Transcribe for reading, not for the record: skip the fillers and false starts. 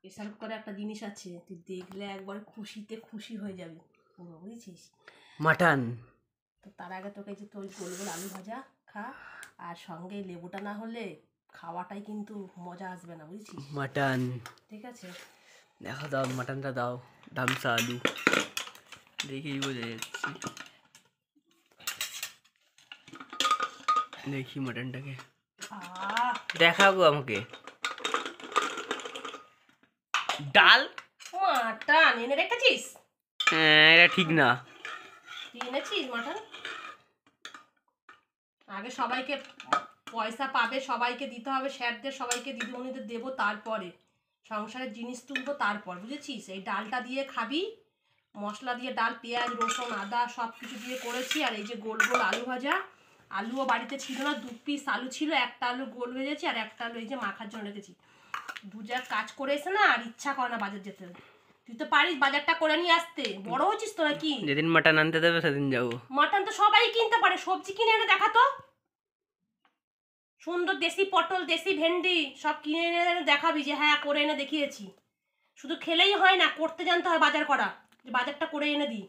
Pressure কুকারে একটা জিনিস আছে, তুই দেখলে একবার খুশিতে খুশি হয়ে যাবি, বুঝেছিস? মাটন। তো তার আগে তোকে যে তোর গোল গোল আলু ভাজা খা, আর সঙ্গে লেবুটা না হলে খাওয়াটাই কিন্তু মজা আসবে না, বুঝেছিস? মাটন ঠিক আছে, দেখো, দাও মাটনটা দাও। ধামসা আলু দেখেই বোঝা যাচ্ছে। দেখি মাটনটাকে দেখাবো আমাকে। ডাল মাটন এনে রেখেছিস? এটা ঠিক না। তুই এনেছিস মাটন? আগে সবাইকে পয়সা পাবে, সবাইকে দিতে হবে, স্যারদের সবাইকে দিদিমণিদের দেবো, তারপরে সংসারের জিনিস তুলবো, তারপর বুঝেছিস? এই ডালটা দিয়ে খাবি, মশলা দিয়ে ডাল, পেঁয়াজ রসুন আদা সব কিছু দিয়ে করেছি। আর এই যে গোল গোল আলু ভাজা, আলুও বাড়িতে ছিল না, 2 পিস আলু ছিল, একটা আলু গোল ভেজেছি আর একটা আলু এই যে মাখার জন্য রেখেছি। দুজার কাজ করে এসে না আর ইচ্ছা করে না বাজার যেতে। তুই তো পারিস বাজারটা করে নিয়ে আসতে, বড় হচ্ছিস তো নাকি? যেদিন মাটন আনতে দেবে সেদিন যাবো। মাটন তো সবাই কিনতে পারে, সবজি কিনে এনে দেখা তো, সুন্দর দেশি পটল দেশি ভেন্ডি সব কিনে এনে দেখাবি যে হ্যাঁ করে এনে দেখিয়েছি। শুধু খেলেই হয় না, করতে জানতে হয় বাজার করা, যে বাজারটা করে এনে দিই।